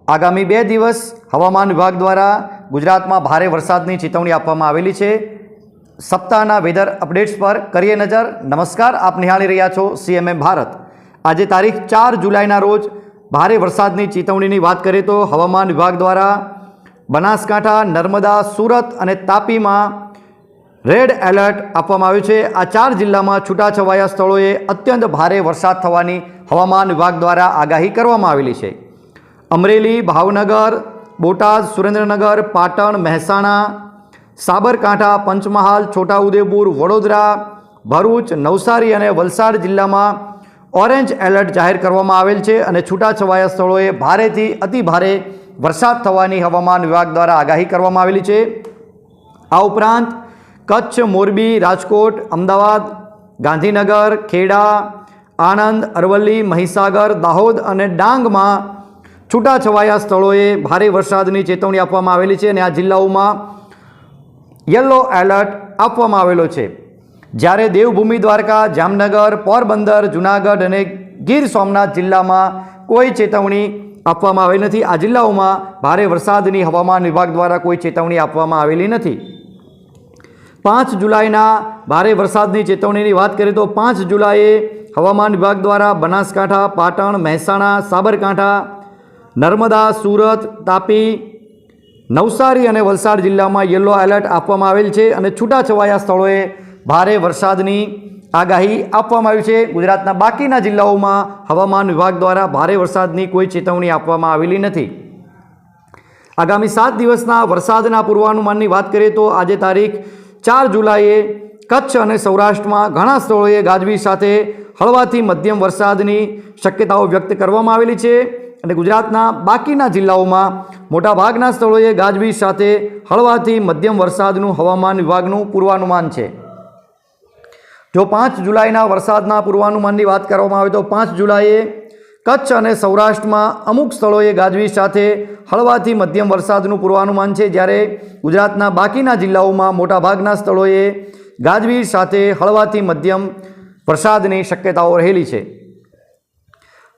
આગામી 2 દિવસ હવામાન વિભાગ દ્વારા ગુજરાતમાં ભારે વરસાદની ચેતવણી આપવામાં આવેલી છે। સપ્તાહના વેધર અપડેટ્સ પર કરીએ નજર। નમસ્કાર, આપ નિહાળી રહ્યા છો સીએમએમ ભારત। આજે તારીખ 4 જુલાઈના રોજ ભારે વરસાદની ચેતવણીની વાત કરીએ તો હવામાન વિભાગ દ્વારા બનાસકાંઠા, નર્મદા, સુરત અને તાપીમાં રેડ એલર્ટ આપવામાં આવ્યું છે। આ 4 જિલ્લામાં છૂટાછવાયા સ્થળોએ અત્યંત ભારે વરસાદ થવાની હવામાન વિભાગ દ્વારા આગાહી કરવામાં આવેલી છે। અમરેલી, ભાવનગર, બોટાદ, સુરેન્દ્રનગર, પાટણ, મહેસાણા, સાબરકાંઠા, પંચમહાલ, છોટાઉદેપુર, વડોદરા, ભરૂચ, નવસારી અને વલસાડ જિલ્લામાં ઓરેન્જ એલર્ટ જાહેર કરવામાં આવેલ છે અને છૂટાછવાયા સ્થળોએ ભારેથી અતિભારે વરસાદ થવાની હવામાન વિભાગ દ્વારા આગાહી કરવામાં આવેલી છે। આ ઉપરાંત કચ્છ, મોરબી, રાજકોટ, અમદાવાદ, ગાંધીનગર, ખેડા, આણંદ, અરવલ્લી, મહીસાગર, દાહોદ અને ડાંગમાં છૂટાછવાયા સ્થળોએ ભારે વરસાદની ચેતવણી આપવામાં આવેલી છે અને આ જિલ્લાઓમાં યલો એલર્ટ આપવામાં આવેલો છે। જ્યારે દેવભૂમિ દ્વારકા, જામનગર, પોરબંદર, જૂનાગઢ અને ગીર સોમનાથ જિલ્લામાં કોઈ ચેતવણી આપવામાં આવેલી નથી। આ જિલ્લાઓમાં ભારે વરસાદની હવામાન વિભાગ દ્વારા કોઈ ચેતવણી આપવામાં આવેલી નથી। 5 જુલાઈના ભારે વરસાદની ચેતવણીની વાત કરીએ તો 5 જુલાઈએ હવામાન વિભાગ દ્વારા બનાસકાંઠા, પાટણ, મહેસાણા, સાબરકાંઠા, નર્મદા, સુરત, તાપી, નવસારી અને વલસાડ જિલ્લામાં યલો એલર્ટ આપવામાં આવેલ છે અને છૂટાછવાયા સ્થળોએ ભારે વરસાદની આગાહી આપવામાં આવી છે। ગુજરાતના બાકીના જિલ્લાઓમાં હવામાન વિભાગ દ્વારા ભારે વરસાદની કોઈ ચેતવણી આપવામાં આવેલી નથી। આગામી 7 દિવસના વરસાદના પૂર્વાનુમાનની વાત કરીએ તો આજે તારીખ 4 જુલાઈએ કચ્છ અને સૌરાષ્ટ્રમાં ઘણા સ્થળોએ ગાજવીજ સાથે હળવાથી મધ્યમ વરસાદની શક્યતાઓ વ્યક્ત કરવામાં આવેલી છે અને ગુજરાતના બાકીના જિલ્લાઓમાં મોટાભાગના સ્થળોએ ગાજવીજ સાથે હળવાથી મધ્યમ વરસાદનું હવામાન વિભાગનું પૂર્વાનુમાન છે। જો 5 જુલાઈના વરસાદના પૂર્વાનુમાનની વાત કરવામાં આવે તો 5 જુલાઈએ કચ્છ અને સૌરાષ્ટ્રમાં અમુક સ્થળોએ ગાજવીજ સાથે હળવાથી મધ્યમ વરસાદનું પૂર્વાનુમાન છે, જ્યારે ગુજરાતના બાકીના જિલ્લાઓમાં મોટાભાગના સ્થળોએ ગાજવીજ સાથે હળવાથી મધ્યમ વરસાદની શક્યતાઓ રહેલી છે।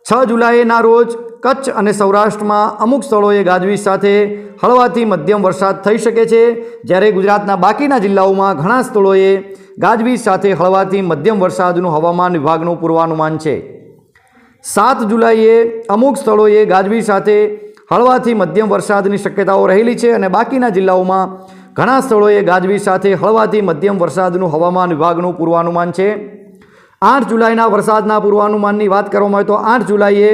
6 જુલાઈના રોજ કચ્છ અને સૌરાષ્ટ્રમાં અમુક સ્થળોએ ગાજવીજ સાથે હળવાથી મધ્યમ વરસાદ થઈ શકે છે, જ્યારે ગુજરાતના બાકીના જિલ્લાઓમાં ઘણા સ્થળોએ ગાજવીજ સાથે હળવાથી મધ્યમ વરસાદનું હવામાન વિભાગનું પૂર્વાનુમાન છે। 7 જુલાઈએ અમુક સ્થળોએ ગાજવીજ સાથે હળવાથી મધ્યમ વરસાદની શક્યતાઓ રહેલી છે અને બાકીના જિલ્લાઓમાં ઘણા સ્થળોએ ગાજવીજ સાથે હળવાથી મધ્યમ વરસાદનું હવામાન વિભાગનું પૂર્વાનુમાન છે। 8 જુલાઈના વરસાદના પૂર્વાનુમાનની વાત કરવામાં આવે તો 8 જુલાઈએ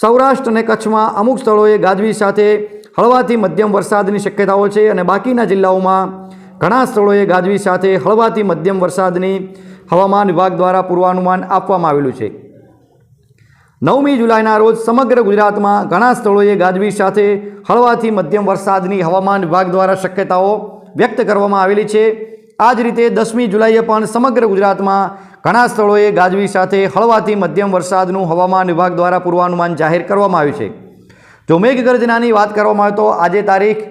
સૌરાષ્ટ્ર અને કચ્છમાં અમુક સ્થળોએ ગાજવીજ સાથે હળવાથી મધ્યમ વરસાદની શક્યતાઓ છે અને બાકીના જિલ્લાઓમાં ઘણા સ્થળોએ ગાજવીજ સાથે હળવાથી મધ્યમ વરસાદની હવામાન વિભાગ દ્વારા પૂર્વાનુમાન આપવામાં આવેલું છે। 9મી જુલાઈના રોજ સમગ્ર ગુજરાતમાં ઘણા સ્થળોએ ગાજવીજ સાથે હળવાથી મધ્યમ વરસાદની હવામાન વિભાગ દ્વારા શક્યતાઓ વ્યક્ત કરવામાં આવેલી છે। આ જ રીતે 10મી જુલાઈએ પણ સમગ્ર ગુજરાતમાં ઘણા સ્થળોએ ગાજવીજ સાથે હળવાથી મધ્યમ વરસાદનું હવામાન વિભાગ દ્વારા પૂર્વાનુમાન જાહેર કરવામાં આવ્યું છે। જો મેઘગર્જનાની વાત કરવામાં આવે તો આજે તારીખ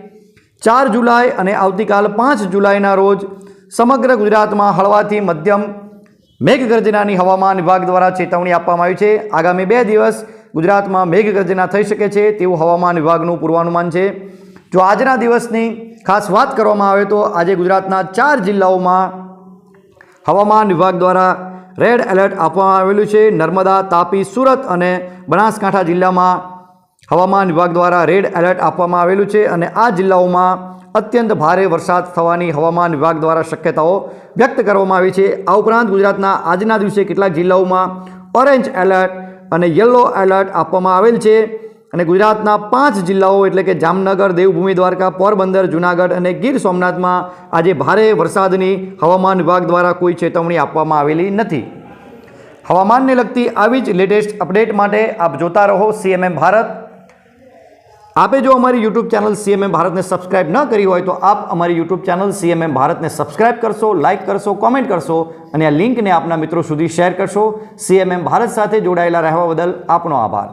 4 જુલાઈ અને આવતીકાલ 5 જુલાઈના રોજ સમગ્ર ગુજરાતમાં હળવાથી મધ્યમ મેઘગર્જનાની હવામાન વિભાગ દ્વારા ચેતવણી આપવામાં આવી છે। આગામી 2 દિવસ ગુજરાતમાં મેઘગર્જના થઈ શકે છે તેવું હવામાન વિભાગનું પૂર્વાનુમાન છે। જો આજના દિવસની ખાસ વાત કરવામાં આવે તો આજે ગુજરાતના 4 જિલ્લાઓમાં હવામાન વિભાગ દ્વારા રેડ એલર્ટ આપવામાં આવેલું છે। નર્મદા, તાપી, સુરત અને બનાસકાંઠા જિલ્લામાં હવામાન વિભાગ દ્વારા રેડ એલર્ટ આપવામાં આવેલું છે અને આ જિલ્લાઓમાં અત્યંત ભારે વરસાદ થવાની હવામાન વિભાગ દ્વારા શક્યતાઓ વ્યક્ત કરવામાં આવી છે। આ ઉપરાંત ગુજરાતના આજના દિવસે કેટલાક જિલ્લાઓમાં ઓરેન્જ એલર્ટ અને યલો એલર્ટ આપવામાં આવેલ છે અને ગુજરાતના 5 જિલ્લાઓ એટલે કે જામનગર, દેવભૂમિ દ્વારકા, પોરબંદર, જૂનાગઢ અને ગીર સોમનાથમાં આજે ભારે વરસાદની હવામાન વિભાગ દ્વારા કોઈ ચેતવણી આપવામાં આવેલી નથી। હવામાનને લગતી આવી જ લેટેસ્ટ અપડેટ માટે આપ જોતા રહો સીએમએમ ભારત। આપે જો અમારી યુટ્યુબ ચેનલ સીએમએમ ભારતને સબસ્ક્રાઇબ ન કરી હોય તો આપ અમારી યુટ્યુબ ચેનલ સીએમએમ ભારતને સબસ્ક્રાઇબ કરશો, લાઇક કરશો, કોમેન્ટ કરશો અને આ લિંકને આપના મિત્રો સુધી શેર કરશો। સીએમએમ ભારત સાથે જોડાયેલા રહેવા બદલ આપનો આભાર।